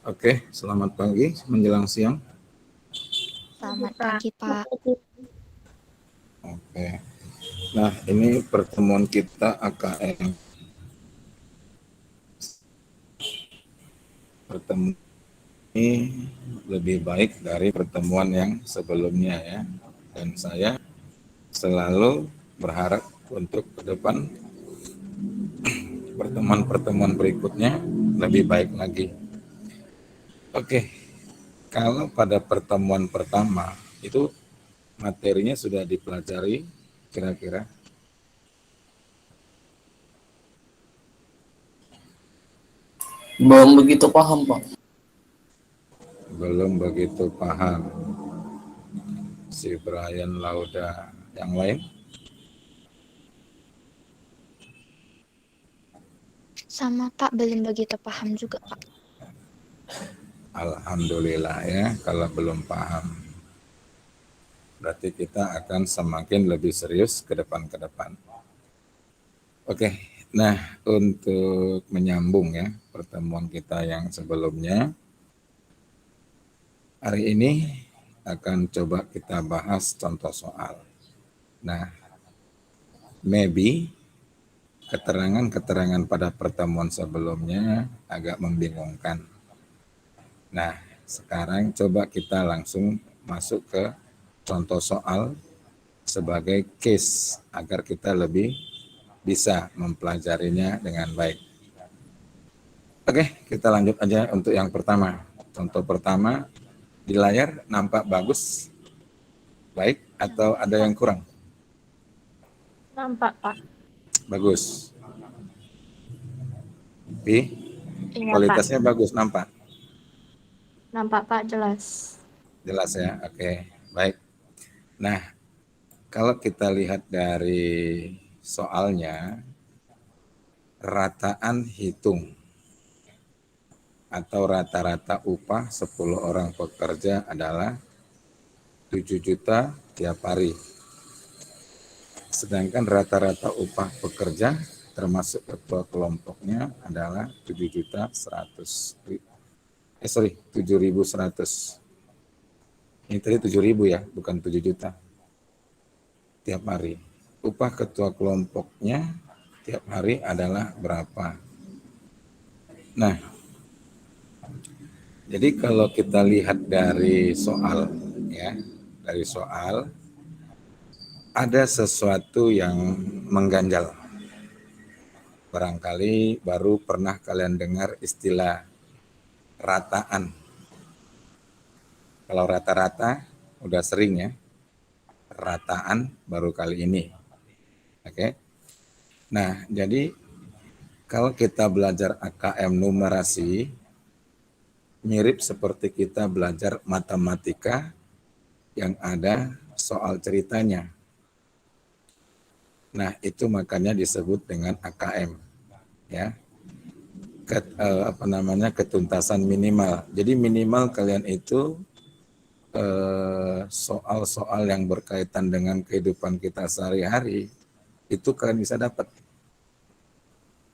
Oke, selamat pagi menjelang siang. Selamat pagi, Pak. Oke. Nah, ini pertemuan kita AKM. Pertemuan ini lebih baik dari pertemuan yang sebelumnya ya. Dan saya selalu berharap untuk ke depan pertemuan-pertemuan berikutnya lebih baik lagi. Oke, kalau pada pertemuan pertama itu materinya sudah dipelajari kira-kira. Belum begitu paham, Pak. Belum begitu paham. Si Brian Lauda yang lain. Sama Pak, belum begitu paham juga, Pak. Alhamdulillah ya, kalau belum paham. Berarti kita akan semakin lebih serius ke depan. Oke, nah untuk menyambung ya pertemuan kita yang sebelumnya, hari ini akan coba kita bahas contoh soal. Nah, maybe keterangan-keterangan pada pertemuan sebelumnya agak membingungkan. Nah, sekarang coba kita langsung masuk ke contoh soal sebagai case agar kita lebih bisa mempelajarinya dengan baik. Oke, kita lanjut aja untuk yang pertama. Contoh pertama, di layar nampak bagus, baik, atau ada yang kurang? Nampak, Pak. Bagus. Tapi Iya, Pak. kualitasnya bagus, nampak? Nampak, Pak, jelas. Jelas ya, oke, baik. Nah, kalau kita lihat dari soalnya, rataan hitung atau rata-rata upah 10 orang pekerja adalah 7 juta tiap hari. Sedangkan rata-rata upah pekerja termasuk ketua kelompoknya adalah 7.100. Ini tadi 7.000 ya, bukan 7 juta tiap hari. Upah ketua kelompoknya tiap hari adalah berapa? Nah, jadi kalau kita lihat dari soal ya, dari soal ada sesuatu yang mengganjal. Barangkali baru pernah kalian dengar istilah rataan. Kalau rata-rata udah sering ya, rataan baru kali ini. Oke. Nah, jadi kalau kita belajar AKM numerasi, mirip seperti kita belajar matematika yang ada soal ceritanya. Nah, itu makanya disebut dengan AKM, ya. Ketuntasan minimal. Jadi minimal kalian itu soal-soal yang berkaitan dengan kehidupan kita sehari-hari itu kalian bisa dapat.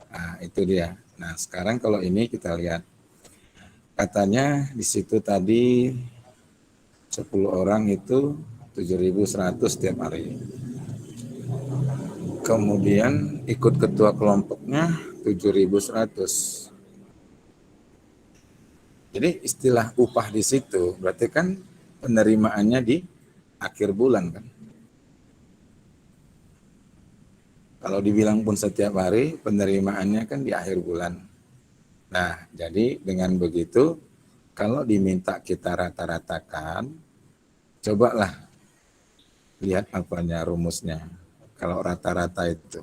Nah, itu dia. Nah, sekarang kalau ini kita lihat. Katanya di situ tadi 10 orang itu 7.100 tiap hari. Kemudian ikut ketua kelompoknya 7.100. Jadi istilah upah di situ berarti kan penerimaannya di akhir bulan kan. Kalau dibilang pun setiap hari penerimaannya kan di akhir bulan. Nah, jadi dengan begitu kalau diminta kita rata-ratakan, cobalah lihat apanya rumusnya. Kalau rata-rata itu.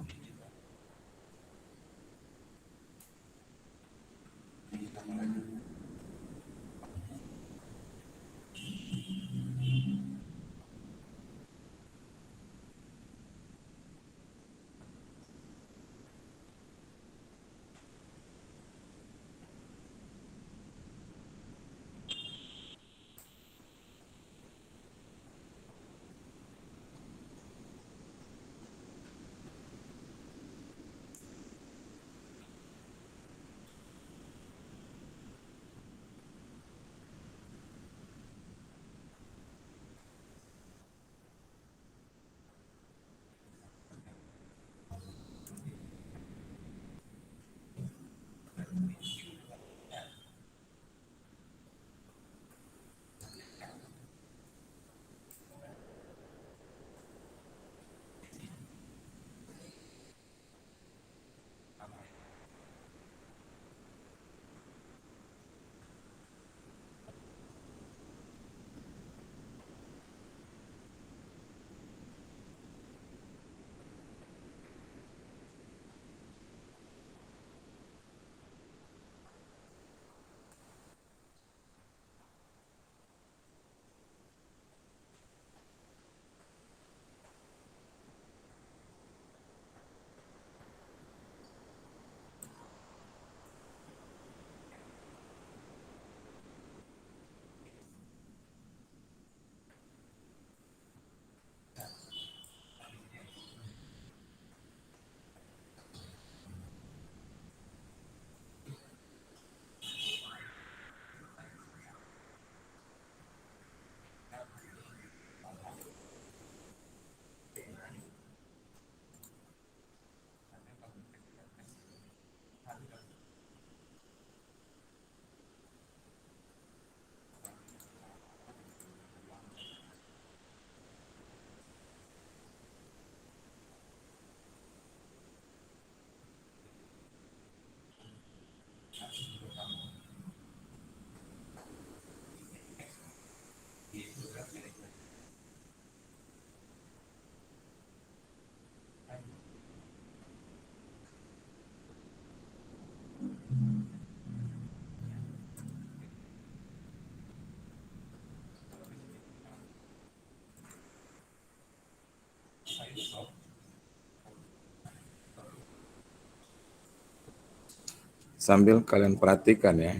sambil kalian perhatikan ya,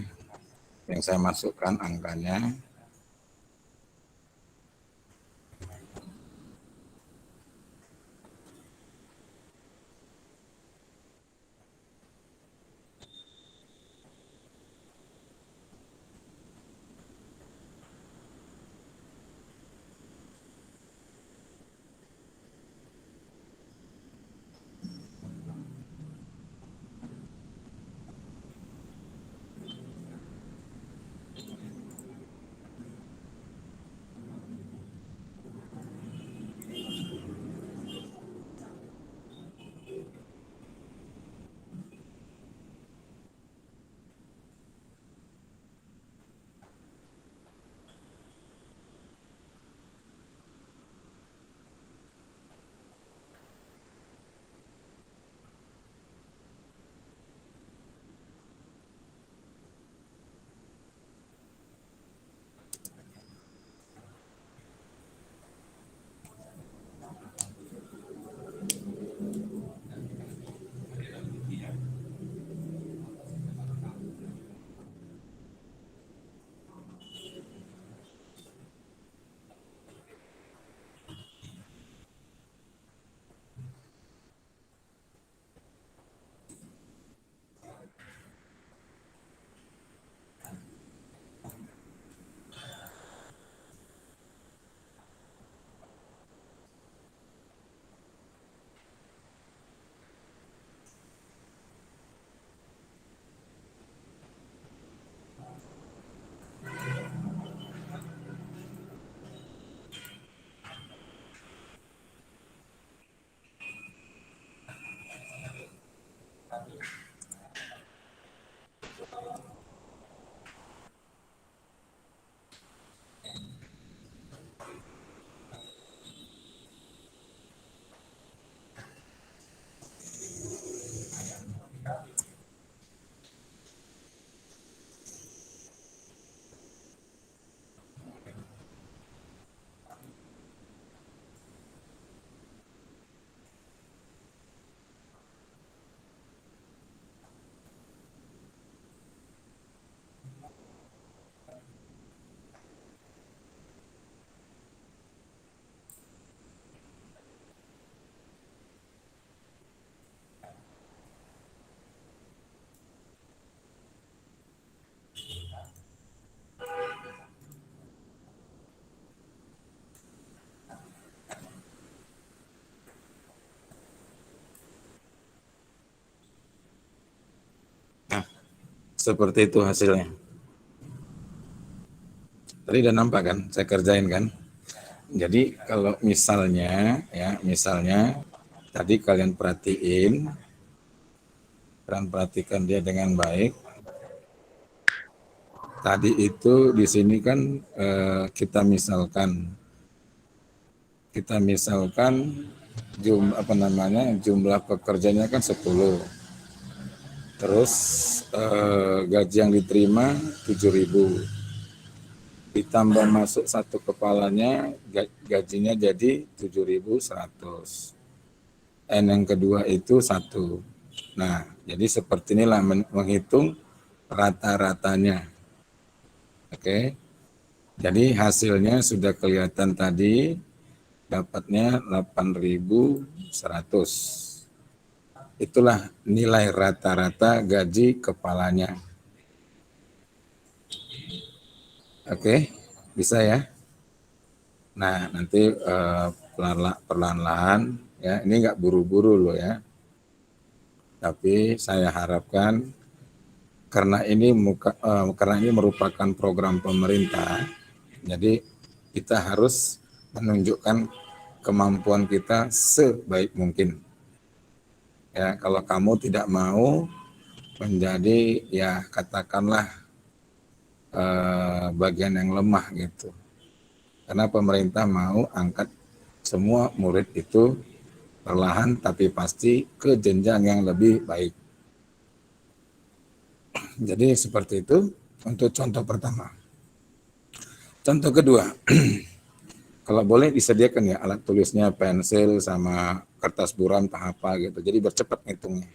yang saya masukkan angkanya. Nah, seperti itu hasilnya. Tadi udah nampak kan, saya kerjain kan. Jadi kalau misalnya tadi kalian perhatikan dia dengan baik. Tadi itu di sini kan kita misalkan jumlah pekerjanya kan 10. Terus gaji yang diterima 7.000. Ditambah masuk satu kepalanya, gajinya jadi 7.100. Yang kedua itu 1. Nah, jadi seperti inilah menghitung rata-ratanya. Oke. Jadi hasilnya sudah kelihatan tadi, dapatnya 8.100. Itulah nilai rata-rata gaji kepalanya. Oke, bisa ya. Nah, nanti perlahan-lahan ya, ini nggak buru-buru loh ya. Tapi saya harapkan karena ini merupakan program pemerintah, jadi kita harus menunjukkan kemampuan kita sebaik mungkin. Ya, kalau kamu tidak mau menjadi ya katakanlah bagian yang lemah gitu. Karena pemerintah mau angkat semua murid itu perlahan tapi pasti ke jenjang yang lebih baik. Jadi seperti itu untuk contoh pertama. Contoh kedua, kalau boleh disediakan ya alat tulisnya, pensil sama kertas buram, apa gitu. Jadi bercepat ngitungnya.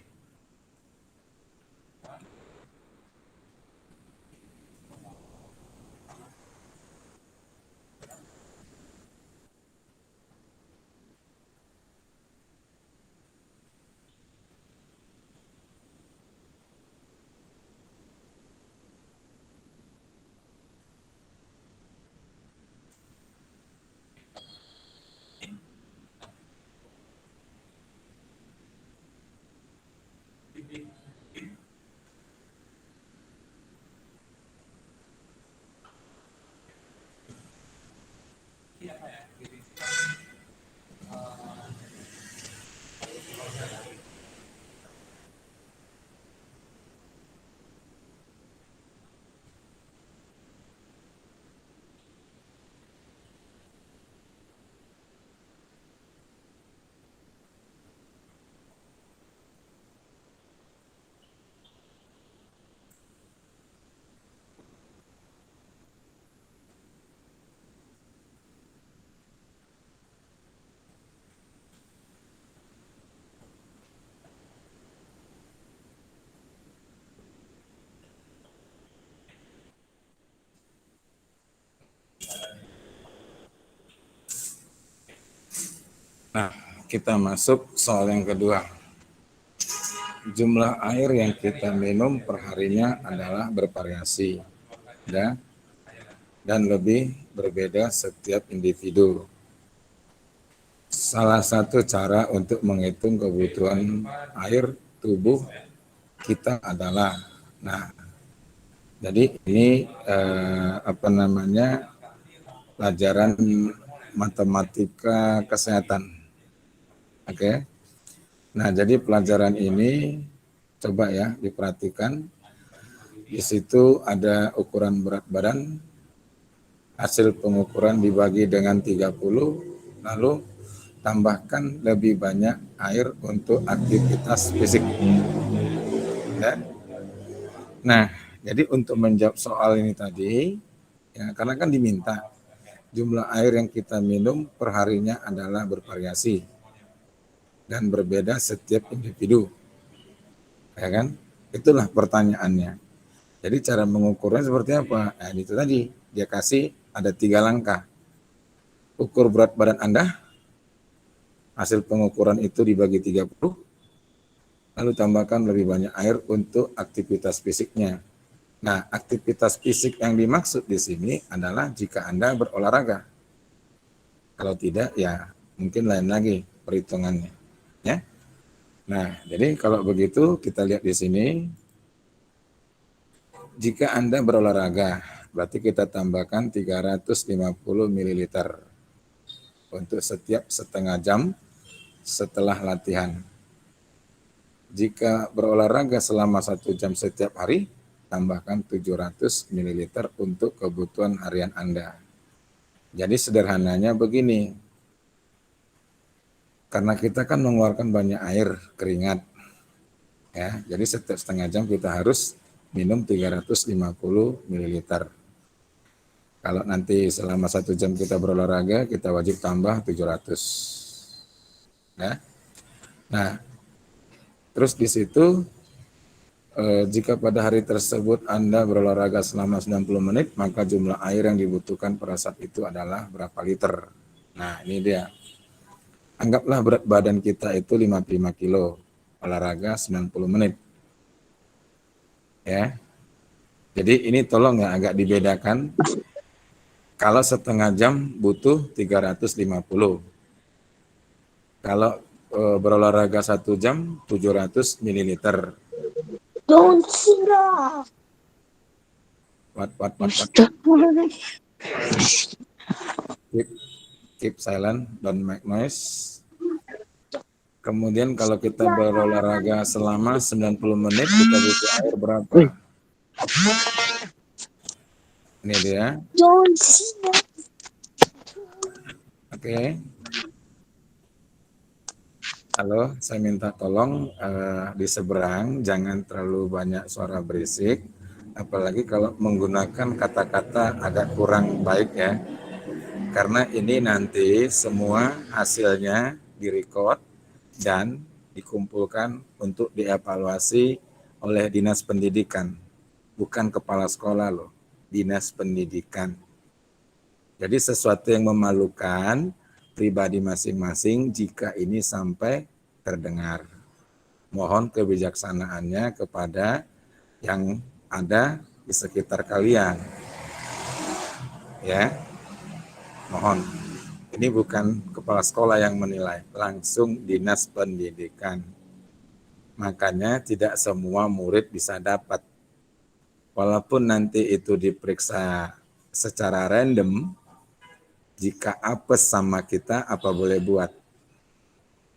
Nah, kita masuk soal yang kedua. Jumlah air yang kita minum perharinya adalah bervariasi, ya, dan lebih berbeda setiap individu. Salah satu cara untuk menghitung kebutuhan air tubuh kita adalah, nah, jadi ini pelajaran matematika kesehatan, oke? Nah, jadi pelajaran ini coba ya diperhatikan. Di situ ada ukuran berat badan, hasil pengukuran dibagi dengan 30, lalu tambahkan lebih banyak air untuk aktivitas fisik. Ya. Nah, jadi untuk menjawab soal ini tadi, ya, karena kan diminta jumlah air yang kita minum perharinya adalah bervariasi dan berbeda setiap individu, ya kan? Itulah pertanyaannya. Jadi cara mengukurnya seperti apa? Nah, itu tadi dia kasih ada 3 langkah. Ukur berat badan Anda, hasil pengukuran itu dibagi 30, lalu tambahkan lebih banyak air untuk aktivitas fisiknya. Nah, aktivitas fisik yang dimaksud di sini adalah jika Anda berolahraga. Kalau tidak, ya mungkin lain lagi perhitungannya. Ya. Nah, jadi kalau begitu kita lihat di sini, jika Anda berolahraga, berarti kita tambahkan 350 ml untuk setiap setengah jam setelah latihan. Jika berolahraga selama 1 jam setiap hari, tambahkan 700 ml untuk kebutuhan harian Anda. Jadi sederhananya begini, karena kita kan mengeluarkan banyak air, keringat, ya, jadi setiap setengah jam kita harus minum 350 ml. Kalau nanti selama 1 jam kita berolahraga, kita wajib tambah 700. Ya. Nah, terus di situ jika pada hari tersebut Anda berolahraga selama 90 menit, maka jumlah air yang dibutuhkan pada saat itu adalah berapa liter. Nah, ini dia. Anggaplah berat badan kita itu 55 kilo, olahraga 90 menit. Ya. Jadi ini tolong ya agak dibedakan. Kalau setengah jam butuh 350. Kalau berolahraga 1 jam 700 ml. Don't stop. What. Keep silent, don't make noise. Kemudian kalau kita berolahraga selama 90 menit, kita butuh air berapa? Ini dia. Don't stop. Oke. Halo, saya minta tolong di seberang jangan terlalu banyak suara berisik, apalagi kalau menggunakan kata-kata agak kurang baik ya. Karena ini nanti semua hasilnya direcord dan dikumpulkan untuk dievaluasi oleh Dinas Pendidikan, bukan kepala sekolah loh, Dinas Pendidikan. Jadi sesuatu yang memalukan pribadi masing-masing jika ini sampai terdengar. Mohon kebijaksanaannya kepada yang ada di sekitar kalian. Ya, mohon. Ini bukan kepala sekolah yang menilai, langsung Dinas Pendidikan. Makanya tidak semua murid bisa dapat. Walaupun nanti itu diperiksa secara random, jika apes sama kita, apa boleh buat?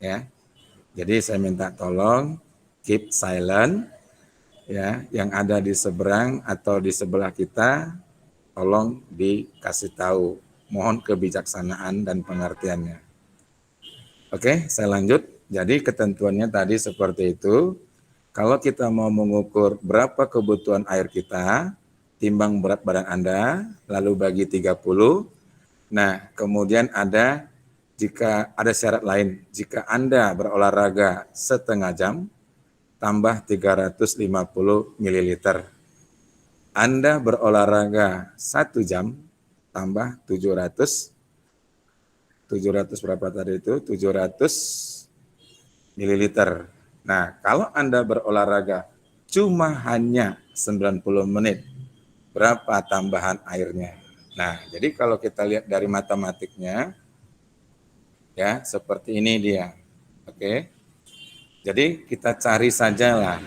Ya. Jadi saya minta tolong keep silent ya, yang ada di seberang atau di sebelah kita tolong dikasih tahu. Mohon kebijaksanaan dan pengertiannya. Oke, saya lanjut. Jadi ketentuannya tadi seperti itu. Kalau kita mau mengukur berapa kebutuhan air kita, timbang berat badan Anda, lalu bagi 30. Nah, kemudian jika ada syarat lain, jika Anda berolahraga setengah jam, tambah 350 ml. Anda berolahraga 1 jam, tambah 700 berapa tadi itu? 700 mililiter. Nah, kalau Anda berolahraga cuma hanya 90 menit, berapa tambahan airnya? Nah, jadi kalau kita lihat dari matematiknya, ya seperti ini dia. Oke. Jadi kita cari sajalah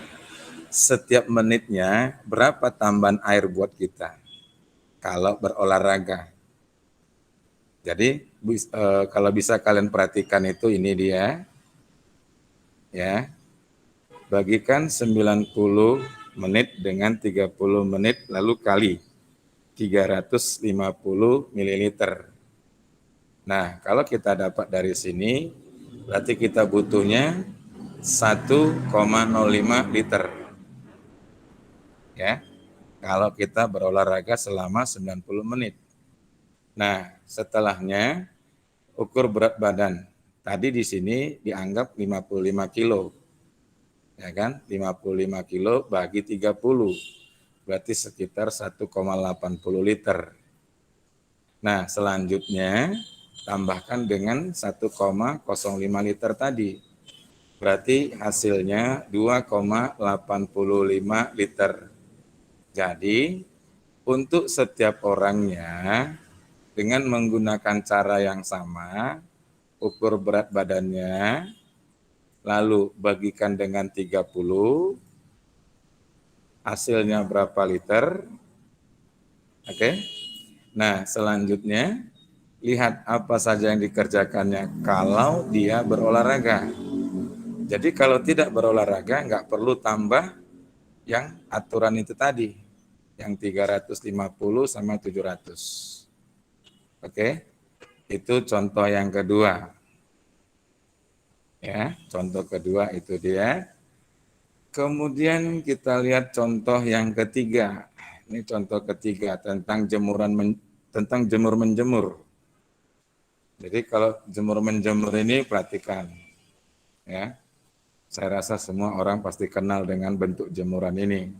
setiap menitnya berapa tambahan air buat kita kalau berolahraga. Jadi kalau bisa kalian perhatikan itu ini dia. Ya. Bagikan 90 menit dengan 30 menit lalu kali 350 ml. Nah, kalau kita dapat dari sini berarti kita butuhnya 1,05 liter. Ya. Kalau kita berolahraga selama 90 menit. Nah, setelahnya ukur berat badan. Tadi di sini dianggap 55 kilo. Ya kan? 55 kilo bagi 30. Berarti sekitar 1,80 liter. Nah, selanjutnya tambahkan dengan 1,05 liter tadi. Berarti hasilnya 2,85 liter. Jadi, untuk setiap orangnya dengan menggunakan cara yang sama, ukur berat badannya, lalu bagikan dengan 30, hasilnya berapa liter? Oke. Nah, selanjutnya lihat apa saja yang dikerjakannya kalau dia berolahraga. Jadi kalau tidak berolahraga nggak perlu tambah yang aturan itu tadi, yang 350 sama 700. Oke. Itu contoh yang kedua. Ya, contoh kedua itu dia. Kemudian kita lihat contoh yang ketiga. Ini contoh ketiga tentang tentang jemur menjemur. Jadi kalau jemur menjemur ini perhatikan, ya. Saya rasa semua orang pasti kenal dengan bentuk jemuran ini.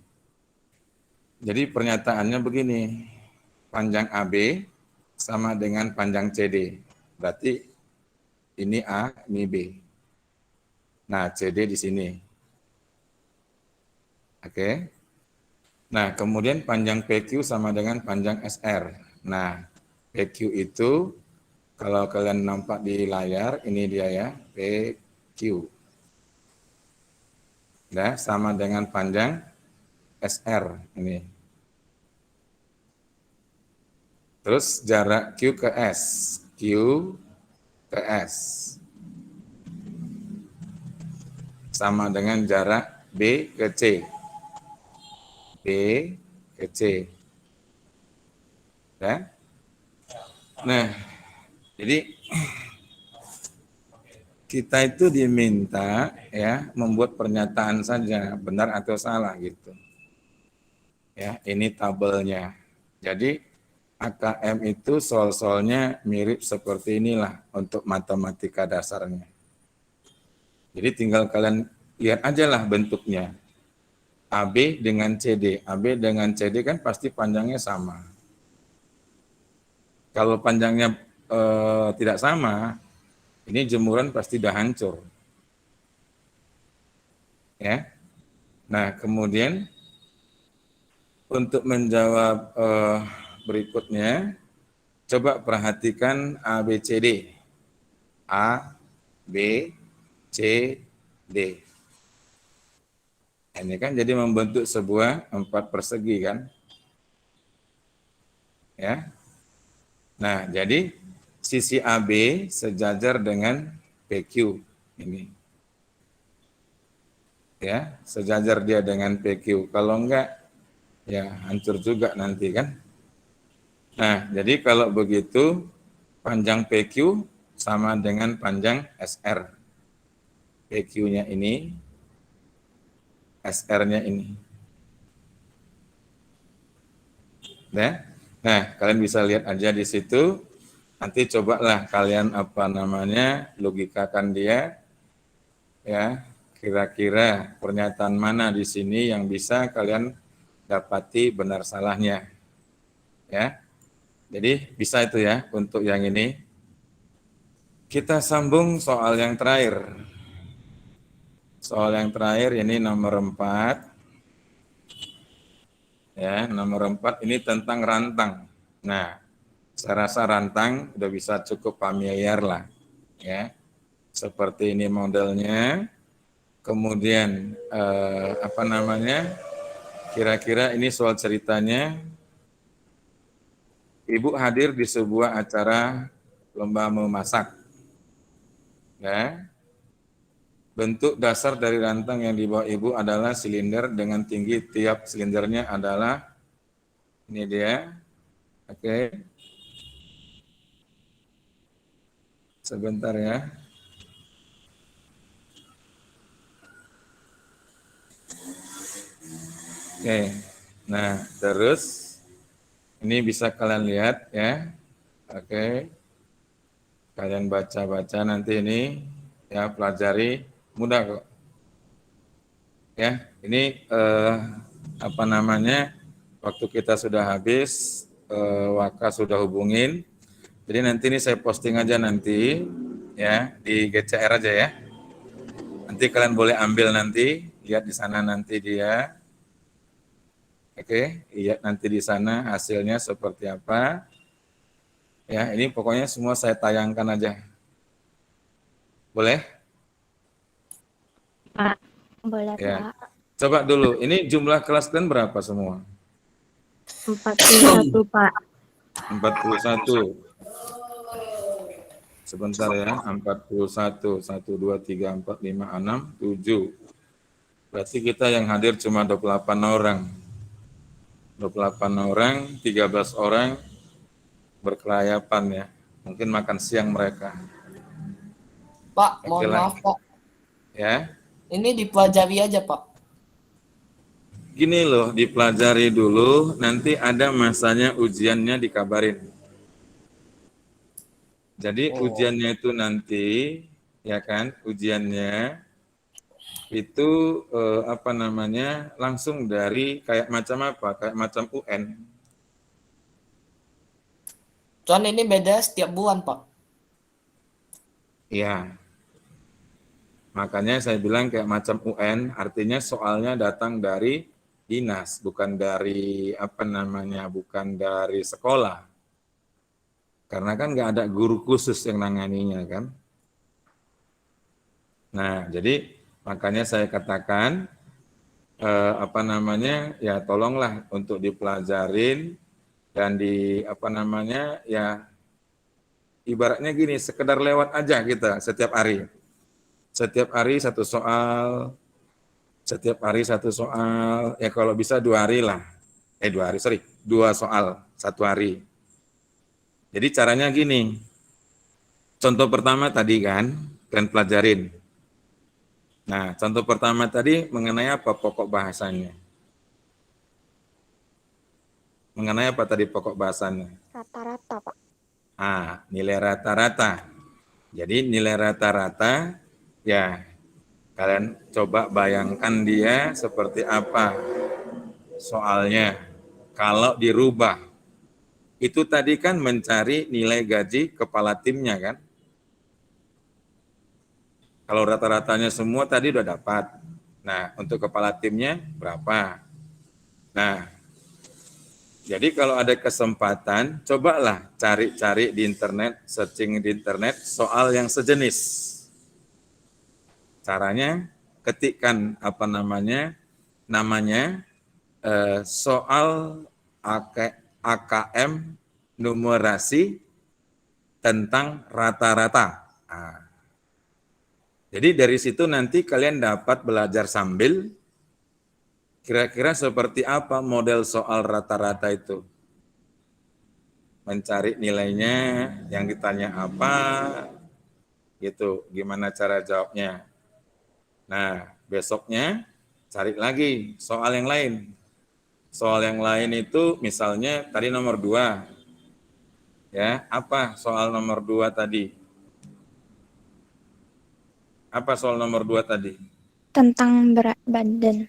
Jadi pernyataannya begini, panjang AB sama dengan panjang CD. Berarti ini A, ini B. Nah, CD di sini. Oke. Nah, kemudian panjang PQ sama dengan panjang SR. Nah, PQ itu kalau kalian nampak di layar, ini dia ya, PQ. Nah, sama dengan panjang SR ini. Terus jarak Q ke S. Q ke S. Sama dengan jarak B ke C. B ke C. Ya. Nah, jadi kita itu diminta ya membuat pernyataan saja, benar atau salah gitu. Ya, ini tabelnya. Jadi AKM itu soal-soalnya mirip seperti inilah untuk matematika dasarnya. Jadi tinggal kalian lihat aja lah bentuknya. AB dengan CD. AB dengan CD kan pasti panjangnya sama. Kalau panjangnya tidak sama, ini jemuran pasti udah hancur. Ya. Nah, kemudian untuk menjawab berikutnya, coba perhatikan ABCD. A, B, C, D. Ini kan jadi membentuk sebuah 4 persegi kan? Ya. Nah, jadi sisi AB sejajar dengan PQ ini. ya, sejajar dia dengan PQ. Kalau enggak, ya hancur juga nanti kan. Nah, jadi kalau begitu, panjang PQ sama dengan panjang SR. PQ-nya ini, SR-nya ini. Nah, kalian bisa lihat aja di situ. Nanti cobalah kalian logikakan dia, ya. Kira-kira pernyataan mana di sini yang bisa kalian dapati benar salahnya, ya. Jadi bisa itu ya untuk yang ini. Kita sambung soal yang terakhir. Soal yang terakhir ini nomor 4. Ya, nomor 4 ini tentang rantang. Nah, saya rasa rantang udah bisa cukup familiar lah, ya. Seperti ini modelnya. Kemudian kira-kira ini soal ceritanya. Ibu hadir di sebuah acara lomba memasak. Ya. Bentuk dasar dari rantang yang dibawa ibu adalah silinder dengan tinggi tiap silindernya adalah ini dia. Oke. Sebentar ya. Oke. Nah, terus ini bisa kalian lihat ya. Oke. Kalian baca-baca nanti ini ya, pelajari, mudah kok. Ya, ini waktu kita sudah habis, Waka sudah hubungin. Jadi nanti ini saya posting aja nanti ya di GCR aja ya. Nanti kalian boleh ambil nanti, lihat di sana nanti dia. Oke, lihat nanti di sana hasilnya seperti apa. Ya, ini pokoknya semua saya tayangkan aja. Boleh? Pak. Boleh, Ya. Pak. Coba dulu, ini jumlah kelas kalian berapa semua? 41, Pak. 41. Sebentar ya, 41. 1, 2, 3, 4, 5, 6, 7. Berarti kita yang hadir cuma 28 orang. 28 orang, 13 orang berkelayapan ya. Mungkin makan siang mereka. Pak, Oke mohon lah. maaf Pak. Ya. Ini dipelajari aja Pak. Gini loh, dipelajari dulu, nanti ada masanya ujiannya dikabarin. Jadi ujiannya itu nanti, ya kan, ujiannya itu langsung dari kayak macam apa? Kayak macam UN. Cuman ini beda setiap bulan Pak. Iya. Makanya saya bilang kayak macam UN, artinya soalnya datang dari dinas, bukan dari bukan dari sekolah. Karena kan nggak ada guru khusus yang nanganinya kan. Nah, jadi makanya saya katakan ya tolonglah untuk dipelajarin dan ya ibaratnya gini, sekedar lewat aja kita setiap hari. Setiap hari satu soal, ya kalau bisa 2 hari lah. 2 soal 1 hari. Jadi caranya gini, contoh pertama tadi kan pelajarin. Nah, contoh pertama tadi mengenai apa pokok bahasanya? Mengenai apa tadi pokok bahasanya? Rata-rata, Pak. Nilai rata-rata. Jadi nilai rata-rata, ya kalian coba bayangkan dia seperti apa soalnya. Kalau dirubah, itu tadi kan mencari nilai gaji kepala timnya kan. Kalau rata-ratanya semua tadi udah dapat. Nah, untuk kepala timnya berapa? Nah, jadi kalau ada kesempatan, cobalah cari-cari di internet, searching di internet soal yang sejenis. Caranya ketikkan namanya soal AKM numerasi tentang rata-rata. Jadi dari situ nanti kalian dapat belajar sambil kira-kira seperti apa model soal rata-rata itu. Mencari nilainya, yang ditanya apa, gitu. Gimana cara jawabnya. Nah, besoknya cari lagi soal yang lain. Soal yang lain itu misalnya tadi nomor 2. Ya, apa soal nomor 2 tadi? Apa soal nomor 2 tadi? Tentang berat badan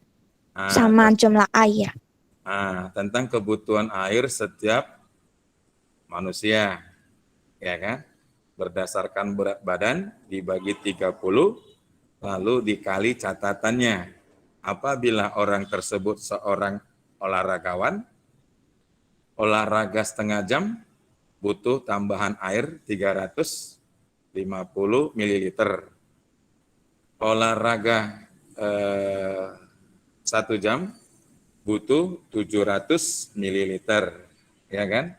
Nah, sama jumlah air. tentang kebutuhan air setiap manusia. Ya kan? Berdasarkan berat badan dibagi 30 lalu dikali catatannya. Apabila orang tersebut seorang olahragawan, olahraga setengah jam, butuh tambahan air 350 ml. Olahraga 1 jam, butuh 700 ml. Ya kan?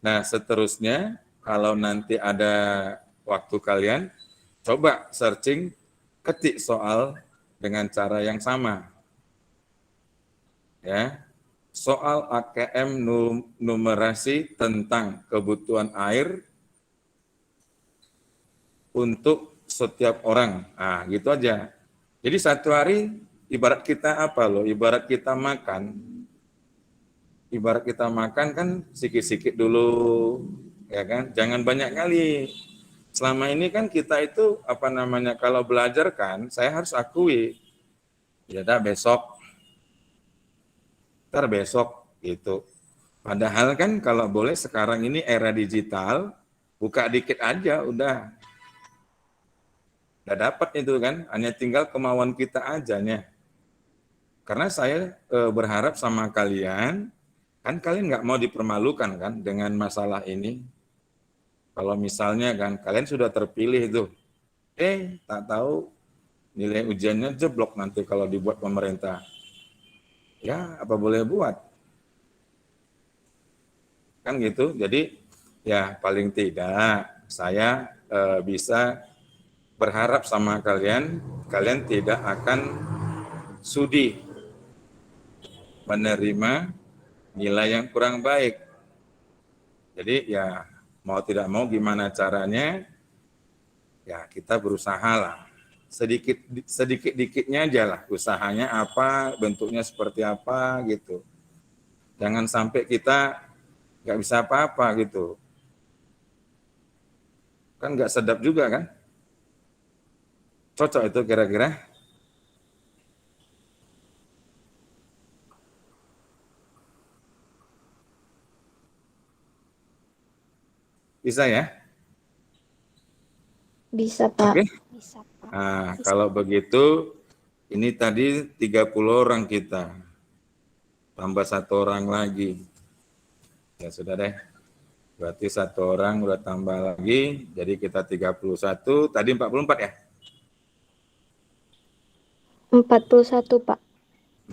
Nah, seterusnya, kalau nanti ada waktu kalian, coba searching, ketik soal dengan cara yang sama. Ya, soal AKM numerasi tentang kebutuhan air untuk setiap orang. Nah, gitu aja. Jadi satu hari ibarat kita apa loh? Ibarat kita makan. Ibarat kita makan kan sikit-sikit dulu, ya kan? Jangan banyak kali. Selama ini kan kita itu kalau belajar kan, saya harus akui, ya dah besok, ntar besok gitu. Padahal kan kalau boleh sekarang ini era digital, buka dikit aja udah dapat itu kan, hanya tinggal kemauan kita ajanya. Karena saya berharap sama kalian, kan kalian nggak mau dipermalukan kan dengan masalah ini. Kalau misalnya kan kalian sudah terpilih itu, tak tahu nilai ujiannya jeblok nanti kalau dibuat pemerintah. Ya, apa boleh buat? Kan gitu. Jadi ya paling tidak saya bisa berharap sama kalian, kalian tidak akan sudi menerima nilai yang kurang baik. Jadi ya mau tidak mau gimana caranya, ya kita berusaha lah. Sedikit-dikitnya aja lah, usahanya apa, bentuknya seperti apa gitu. Jangan sampai kita nggak bisa apa-apa gitu. Kan nggak sedap juga kan? Cocok itu kira-kira? Bisa ya? Bisa, Pak. Oke. Bisa, Pak. Nah, kalau begitu, ini tadi 30 orang kita. Tambah 1 orang lagi. Ya sudah deh. Berarti 1 orang udah tambah lagi, jadi kita 31, tadi 44 ya? 41, Pak.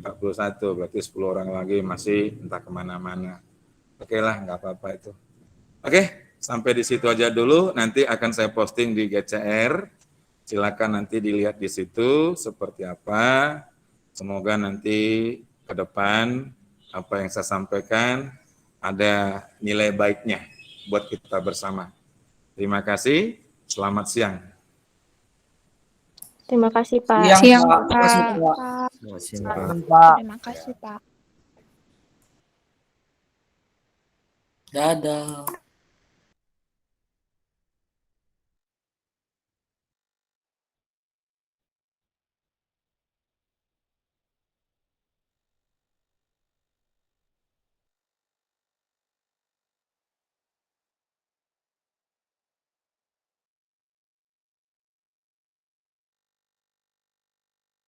41, berarti 10 orang lagi masih entah kemana-mana. Oke lah, nggak apa-apa itu. Oke, sampai di situ aja dulu, nanti akan saya posting di GCR. Silakan nanti dilihat di situ seperti apa. Semoga nanti ke depan apa yang saya sampaikan ada nilai baiknya buat kita bersama. Terima kasih, selamat siang. Terima kasih, Pak. Siang, Siang, Pak. Terima kasih, Pak. Pak. Pak. Terima kasih, Pak. Dadah.